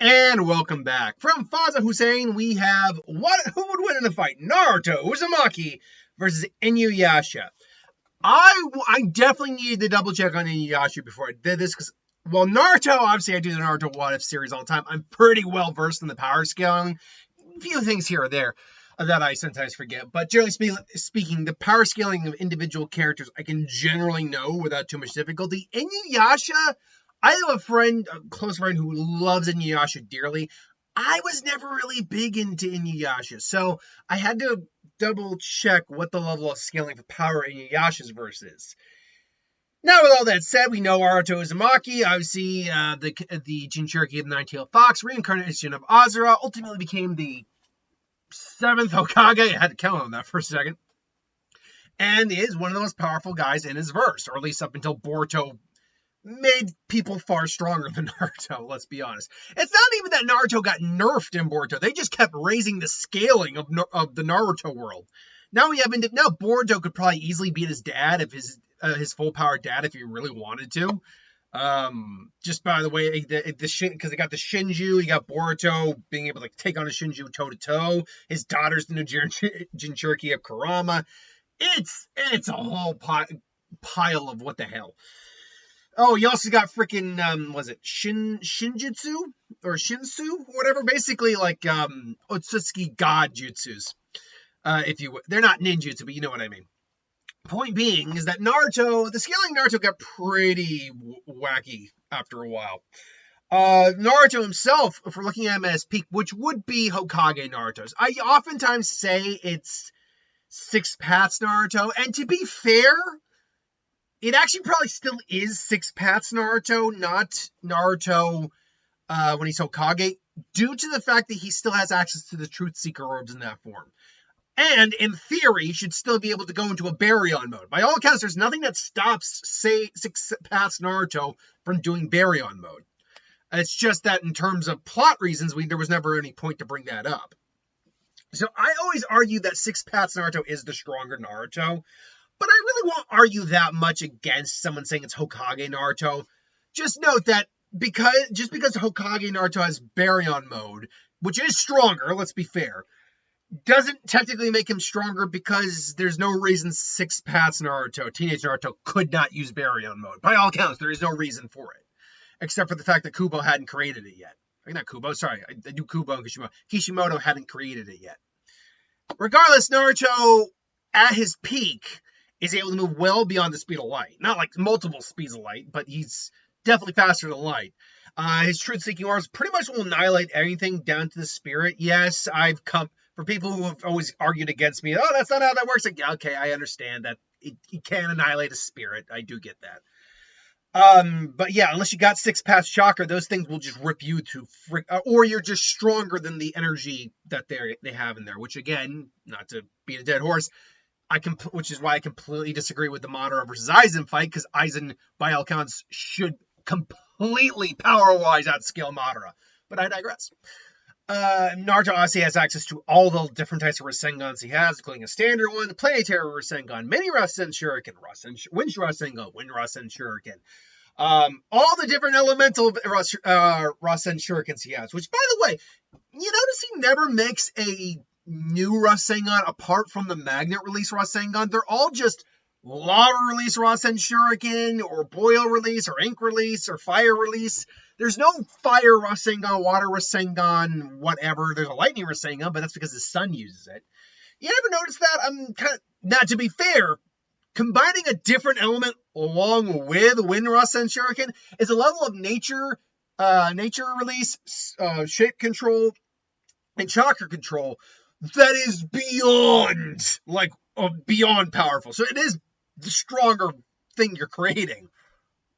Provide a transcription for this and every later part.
And welcome back. From Faza Hussein, we have who would win in a fight? Naruto, Uzumaki versus Inuyasha. I definitely needed to double check on Inuyasha before I did this because, well, Naruto, obviously I do the Naruto What If series all the time. I'm pretty well versed in the power scaling. A few things here or there that I sometimes forget. But generally speaking, the power scaling of individual characters I can generally know without too much difficulty. Inuyasha, I have a close friend who loves Inuyasha dearly. I was never really big into Inuyasha, so I had to double check what the level of scaling for power Inuyasha's verse is. Now, with all that said, we know Naruto Uzumaki, obviously the Jinchuriki of the Nine-Tailed Fox, reincarnation of Azura, ultimately became the 7th Hokage. I had to count on that for a second. And is one of the most powerful guys in his verse, or at least up until Boruto made people far stronger than Naruto, let's be honest. It's not even that Naruto got nerfed in Boruto. They just kept raising the scaling of the Naruto world. Now now Boruto could probably easily beat his dad, if his full power dad, if he really wanted to. Just by the way, because they got the Shinju, you got Boruto being able to take on a Shinju toe to toe. His daughter's the new Jinchuriki of Kurama. It's a whole pile of what the hell. Oh, you also got freaking, was it Shinjutsu? Or Shinsu? Whatever, basically like, Otsutsuki God jutsus. If you would. They're not ninjutsu, but you know what I mean. Point being is that the scaling Naruto got pretty wacky after a while. Naruto himself, if we're looking at him as peak, which would be Hokage Naruto's. I oftentimes say it's 6 Paths Naruto, and to be fair, it actually probably still is 6 Paths Naruto, not Naruto when he's Hokage, due to the fact that he still has access to the Truth Seeker orbs in that form. And, in theory, he should still be able to go into a Baryon mode. By all accounts, there's nothing that stops, say, 6 Paths Naruto from doing Baryon mode. It's just that in terms of plot reasons, there was never any point to bring that up. So I always argue that 6 Paths Naruto is the stronger Naruto. But I really won't argue that much against someone saying it's Hokage Naruto. Just note that because Hokage Naruto has Baryon mode, which is stronger, let's be fair, doesn't technically make him stronger because there's no reason 6 Paths Naruto, Teenage Naruto, could not use Baryon mode. By all accounts, there is no reason for it. Except for the fact that Kubo hadn't created it yet. Not Kubo, sorry. I do Kubo and Kishimoto. Kishimoto hadn't created it yet. Regardless, Naruto, at his peak, is able to move well beyond the speed of light. Not like multiple speeds of light, but he's definitely faster than light. His truth-seeking orbs pretty much will annihilate anything down to the spirit. Yes, I've come... For people who have always argued against me, oh, that's not how that works. Like, okay, I understand that it can annihilate a spirit. I do get that. But yeah, unless you got 6 Paths Chakra, those things will just rip you to or you're just stronger than the energy that they have in there. Which again, not to beat a dead horse, which is why I completely disagree with the Madara versus Aizen fight, because Aizen, by all counts, should completely power-wise outscale Madara. But I digress. Naruto obviously has access to all the different types of Rasengans he has, including a standard one, the planetary Rasengan, mini Rasen Shuriken, Wind Rasengan, Wind Rasen Shuriken, all the different elemental Rasen Shurikens he has, which, by the way, you notice he never makes a new Rasengan apart from the magnet release Rasengan. They're all just lava release Rasen Shuriken, or boil release, or ink release, or fire release. There's no fire Rasengan, water Rasengan, whatever. There's a lightning Rasengan, but that's because the sun uses it. You ever notice that? I'm kind of, not to be fair, combining a different element along with Wind Rasen Shuriken is a level of nature release, shape control, and chakra control that is beyond powerful. So it is the stronger thing you're creating.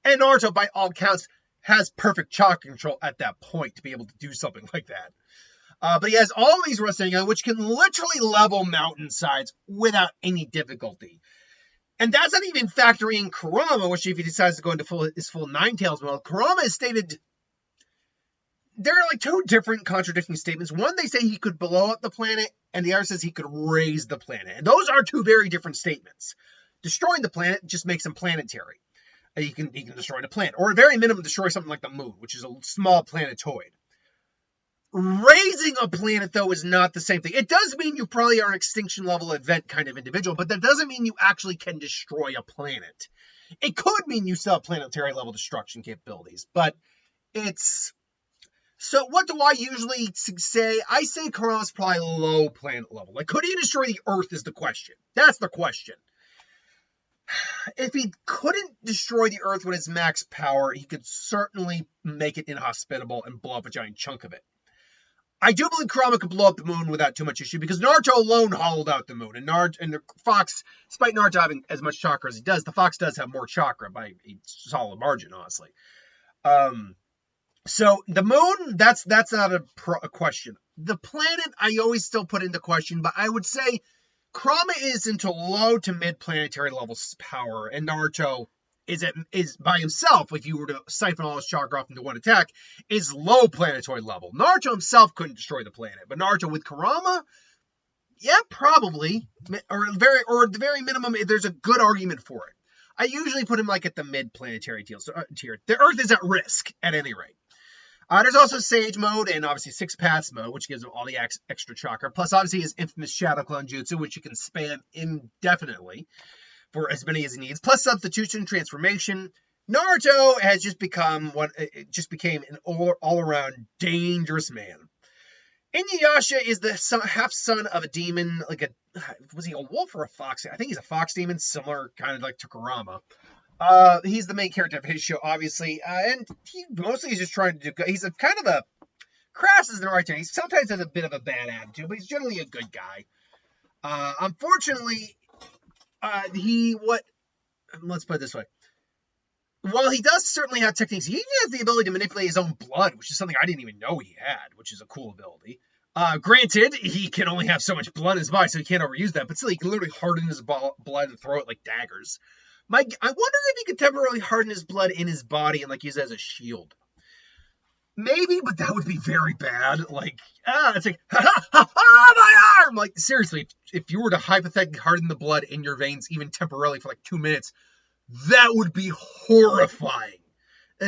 And Naruto, by all counts, has perfect chakra control at that point to be able to do something like that. But he has all these Rasengan, which can literally level mountainsides without any difficulty. And that's not even factoring in Kurama, which if he decides to go into his full Nine-Tails mode, Kurama is stated... There are like 2 different contradicting statements. One, they say he could blow up the planet, and the other says he could raise the planet. And those are 2 very different statements. Destroying the planet just makes him planetary. He can destroy the planet, or at very minimum destroy something like the moon, which is a small planetoid. Raising a planet, though, is not the same thing. It does mean you probably are an extinction level event kind of individual, but that doesn't mean you actually can destroy a planet. It could mean you still have planetary level destruction capabilities, but it's... So what do I usually say? I say Kurama's probably low planet level. Like, could he destroy the Earth is the question. That's the question. If he couldn't destroy the Earth with his max power, he could certainly make it inhospitable and blow up a giant chunk of it. I do believe Kurama could blow up the moon without too much issue, because Naruto alone hollowed out the moon. And the Fox, despite Naruto having as much chakra as he does, the Fox does have more chakra by a solid margin, honestly. So the moon, that's not a question. The planet, I always still put into question, but I would say Kurama is into low to mid planetary levels power, and Naruto is by himself, if you were to siphon all his chakra off into one attack, is low planetary level. Naruto himself couldn't destroy the planet, but Naruto with Kurama, yeah, probably, or at the very minimum, there's a good argument for it. I usually put him like at the mid planetary tier. The Earth is at risk at any rate. There's also Sage mode and obviously Six Paths mode, which gives him all the extra chakra. Plus, obviously, his infamous Shadow Clone Jutsu, which you can spam indefinitely for as many as he needs. Plus, substitution, transformation. Naruto has just became an all-around dangerous man. Inuyasha is the half son of a demon, was he a wolf or a fox? I think he's a fox demon, similar kind of like to Kurama. He's the main character of his show, obviously, and he mostly is just trying to do. He's a kind of a crass is the right term. He sometimes has a bit of a bad attitude, but he's generally a good guy. Unfortunately, let's put it this way. While he does certainly have techniques, he has the ability to manipulate his own blood, which is something I didn't even know he had, which is a cool ability. Granted, he can only have so much blood in his body, so he can't overuse that, but still, he can literally harden his blood and throw it like daggers. I wonder if he could temporarily harden his blood in his body and use it as a shield. Maybe, but that would be very bad. It's like, my arm! Seriously, if you were to hypothetically harden the blood in your veins, even temporarily for 2 minutes, that would be horrifying.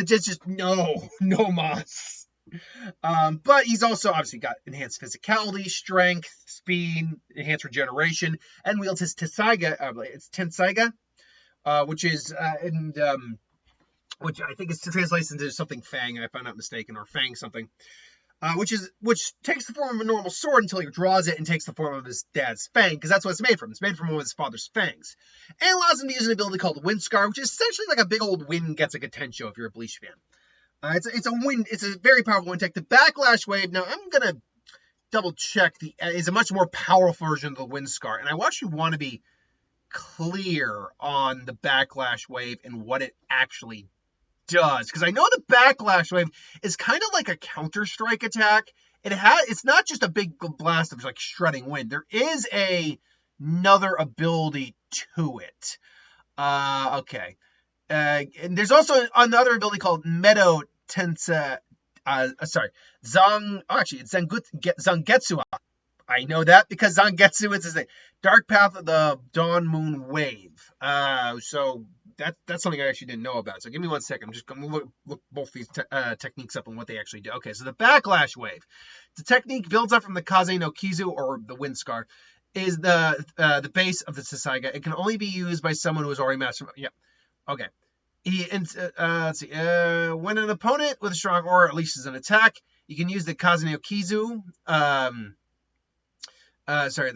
Just no mas. But he's also obviously got enhanced physicality, strength, speed, enhanced regeneration, and wields his Tenseiga, which is which I think is translates into something Fang, if I'm not mistaken, or Fang something, which takes the form of a normal sword until he draws it and takes the form of his dad's Fang, because that's what it's made from. It's made from one of his father's fangs, and allows him to use an ability called Wind Scar, which is essentially like a big old Wind Getsuga Tensho if you're a Bleach fan. It's a very powerful wind tech. The Backlash Wave. Now I'm gonna double check is a much more powerful version of the Wind Scar, and I actually want to be clear on the Backlash Wave and what it actually does, because I know the Backlash Wave is kind of like a counter-strike attack. It's not just a big blast of shredding wind. There is another ability to it. Okay. And there's also another ability called Meadow Tensa. It's Zangetsu. I know that because Zangetsu is a Dark Path of the Dawn Moon Wave. So that's something I actually didn't know about. So give me 1 second. I'm just going to look both these techniques up and what they actually do. Okay, so the Backlash Wave. The technique builds up from the Kaze no Kizu, or the Wind Scar, is the base of the Tenseiga. It can only be used by someone who has already mastered. Yeah. Okay. Let's see. When an opponent with a strong aura unleashes an attack, you can use the Kaze no Kizu. The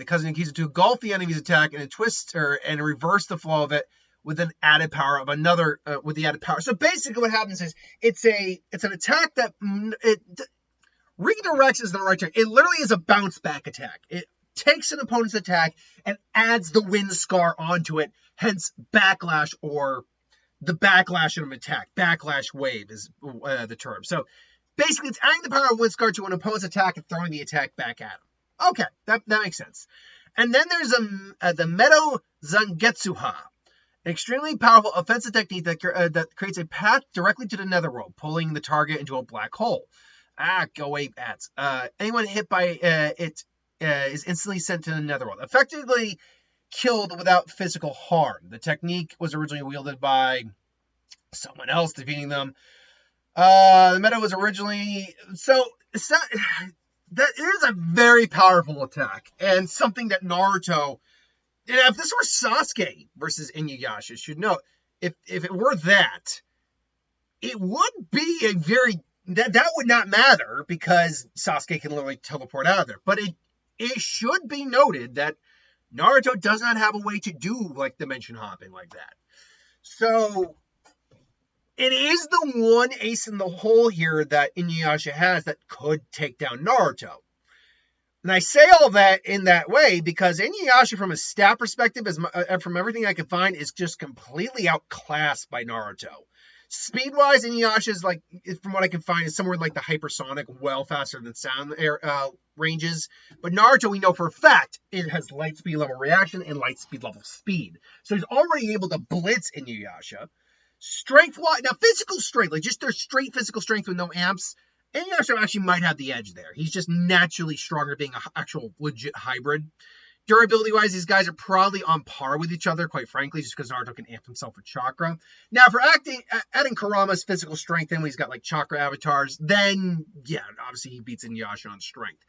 Kaze no Kizu to engulf the enemy's attack and twist and reverse the flow of it with an added power of another with the added power. So basically, what happens is it's an attack that redirects is the right term. It literally is a bounce back attack. It takes an opponent's attack and adds the Wind Scar onto it. Hence, Backlash, or the backlash of an attack. Backlash Wave is the term. So basically, it's adding the power of Wind Scar to an opponent's attack and throwing the attack back at him. Okay, that makes sense. And then there's the Meadow Zangetsuha, an extremely powerful offensive technique that creates a path directly to the netherworld, pulling the target into a black hole. Go away, bats. Anyone hit by it is instantly sent to the netherworld, effectively killed without physical harm. The technique was originally wielded by someone else, defeating them. The meta was originally... So, that is a very powerful attack, and something that Naruto, and if this were Sasuke versus Inuyasha, should note, if it were that, it would be a very, that would not matter because Sasuke can literally teleport out of there. But it should be noted that Naruto does not have a way to do like dimension hopping like that. So it is the one ace in the hole here that Inuyasha has that could take down Naruto. And I say all that in that way because Inuyasha, from a stat perspective, from everything I can find, is just completely outclassed by Naruto. Speed-wise, Inuyasha is, like, from what I can find, is somewhere like the hypersonic, well faster than sound ranges. But Naruto, we know for a fact, it has light speed level reaction and light speed level speed. So he's already able to blitz Inuyasha. Strength-wise, now physical strength, like just their straight physical strength with no amps, Inuyasha actually might have the edge there. He's just naturally stronger, being an actual legit hybrid. Durability-wise, these guys are probably on par with each other, quite frankly, just because Naruto can amp himself with chakra. Now, for adding Kurama's physical strength in when he's got, like, chakra avatars, then, yeah, obviously he beats Inuyasha on strength.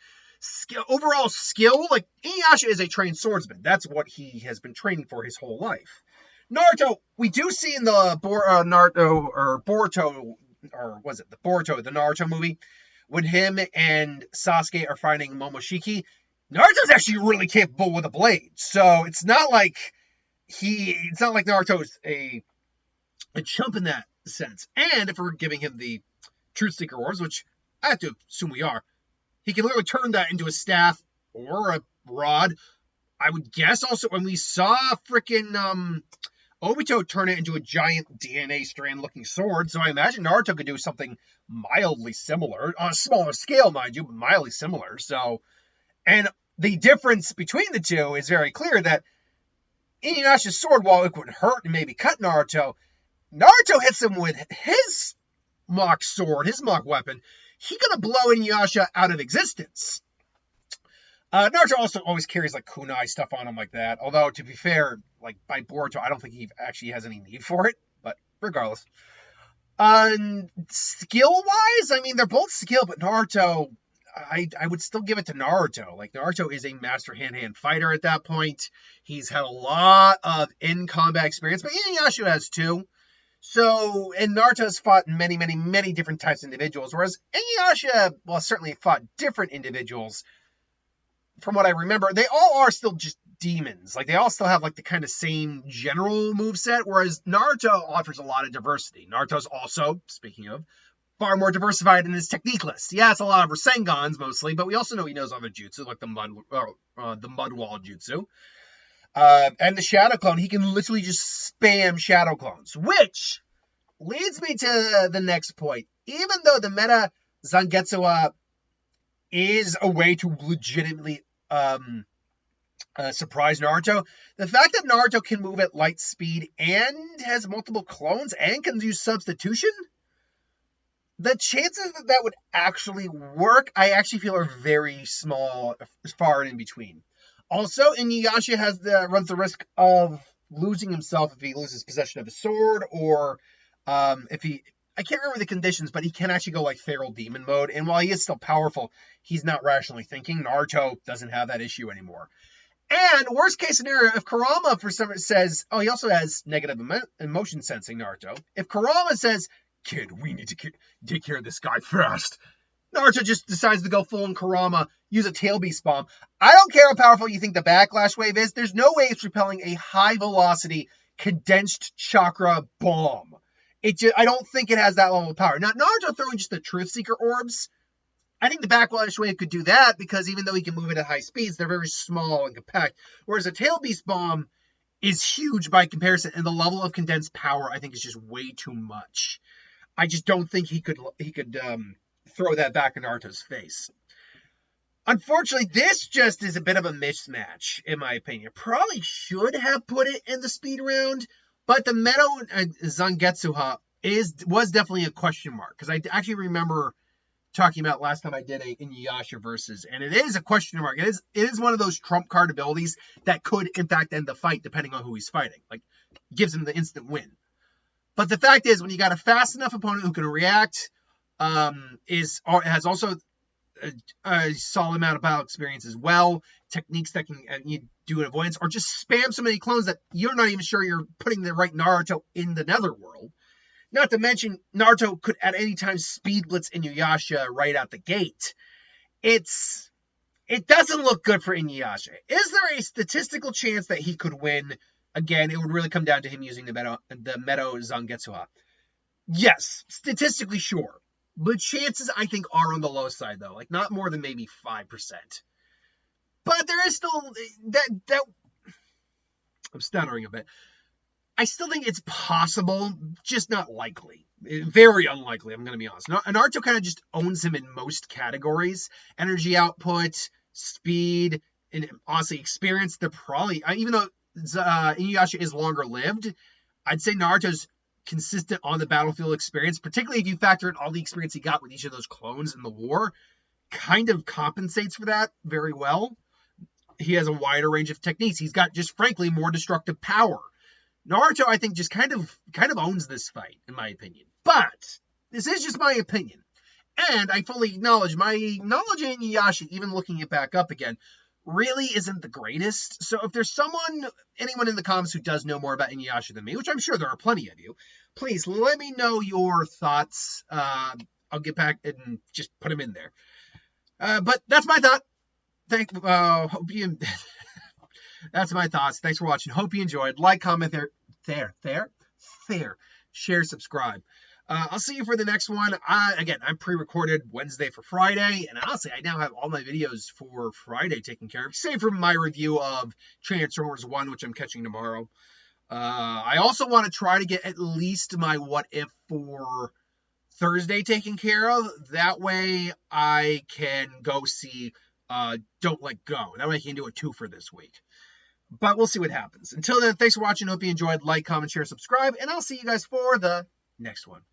Overall skill, like, Inuyasha is a trained swordsman. That's what he has been training for his whole life. Naruto, we do see in the the Naruto movie, when him and Sasuke are fighting Momoshiki, Naruto's actually really capable with a blade. So it's not like Naruto's a chump in that sense. And if we're giving him the Truth Seeker orbs, which I have to assume we are, he can literally turn that into a staff or a rod. I would guess also when we saw freaking Obito turn it into a giant DNA strand looking sword, so I imagine Naruto could do something mildly similar, on a smaller scale, mind you, but mildly similar. So, and the difference between the two is very clear that Inuyasha's sword, while it could hurt and maybe cut Naruto hits him with his mock sword, his mock weapon. He's gonna blow Inuyasha out of existence. Naruto also always carries, like, kunai stuff on him like that. Although, to be fair, like, by Boruto, I don't think he actually has any need for it. But regardless. Skill-wise, I mean, they're both skilled, but Naruto, I would still give it to Naruto. Like, Naruto is a master hand-to-hand fighter at that point. He's had a lot of in-combat experience, but Inuyasha has too. So, and Naruto has fought many, many, many different types of individuals, whereas Inuyasha, well, certainly fought different individuals. From what I remember, they all are still just demons. Like, they all still have, like, the kind of same general moveset, whereas Naruto offers a lot of diversity. Naruto's also, speaking of, far more diversified in his technique list. Yeah, it's a lot of Rasengans mostly, but we also know he knows other jutsu, like the mud wall jutsu. And the shadow clone, he can literally just spam shadow clones, which leads me to the next point. Even though the meta Zangetsu is a way to legitimately surprise Naruto, the fact that Naruto can move at light speed and has multiple clones and can do substitution, the chances that would actually work, I actually feel, are very small, far in between. Also, Inuyasha runs the risk of losing himself if he loses possession of his sword, or if he, I can't remember the conditions, but he can actually go like feral demon mode. And while he is still powerful, he's not rationally thinking. Naruto doesn't have that issue anymore. And worst case scenario, if Kurama for some reason says, oh, he also has negative emotion sensing, Naruto. If Kurama says, kid, we need to take care of this guy fast, Naruto just decides to go full on Kurama, use a tail beast bomb. I don't care how powerful you think the backlash wave is. There's no way it's repelling a high velocity condensed chakra bomb. I don't think it has that level of power. Now, Naruto throwing just the Truth Seeker orbs, I think the backlash wave could do that because even though he can move it at high speeds, they're very small and compact. Whereas a tail beast bomb is huge by comparison, and the level of condensed power I think is just way too much. I just don't think he could throw that back in Naruto's face. Unfortunately, this just is a bit of a mismatch, in my opinion. Probably should have put it in the speed round, but the meta Zangetsu was definitely a question mark, because I actually remember talking about last time I did a Inuyasha versus, and it is a question mark. It is one of those trump card abilities that could, in fact, end the fight depending on who he's fighting. Like, gives him the instant win. But the fact is, when you got a fast enough opponent who can react, has also a solid amount of battle experience as well, techniques that can you do an avoidance, or just spam so many clones that you're not even sure you're putting the right Naruto in the netherworld. Not to mention, Naruto could at any time speed blitz Inuyasha right out the gate. It doesn't look good for Inuyasha. Is there a statistical chance that he could win? Again, it would really come down to him using the Medo Zangetsuha. Yes, statistically sure. The chances, I think, are on the low side, though. Like, not more than maybe 5%. But there is still that I'm stuttering a bit. I still think it's possible, just not likely. Very unlikely, I'm going to be honest. Naruto kind of just owns him in most categories. Energy output, speed, and honestly, experience. They're probably, even though Inuyasha is longer lived, I'd say Naruto's consistent on the battlefield experience, particularly if you factor in all the experience he got with each of those clones in the war, kind of compensates for that very well. He has a wider range of techniques. He's got just frankly more destructive power. Naruto, I think, just kind of owns this fight, in my opinion. But this is just my opinion. And I fully acknowledge my knowledge of Inuyasha, even looking it back up again, really isn't the greatest. So if there's anyone in the comments who does know more about Inuyasha than me, which I'm sure there are plenty of you, please let me know your thoughts. I'll get back and just put them in there. But that's my thought. That's my thoughts. Thanks for watching. Hope you enjoyed. Like, comment, share, subscribe. I'll see you for the next one. Again, I'm pre-recorded Wednesday for Friday, and honestly, I now have all my videos for Friday taken care of, save for my review of Transformers 1, which I'm catching tomorrow. I also want to try to get at least my What If for Thursday taken care of. That way, I can go see Don't Let Go. That way, I can do a 2 for this week. But we'll see what happens. Until then, thanks for watching. Hope you enjoyed. Like, comment, share, subscribe, and I'll see you guys for the next one.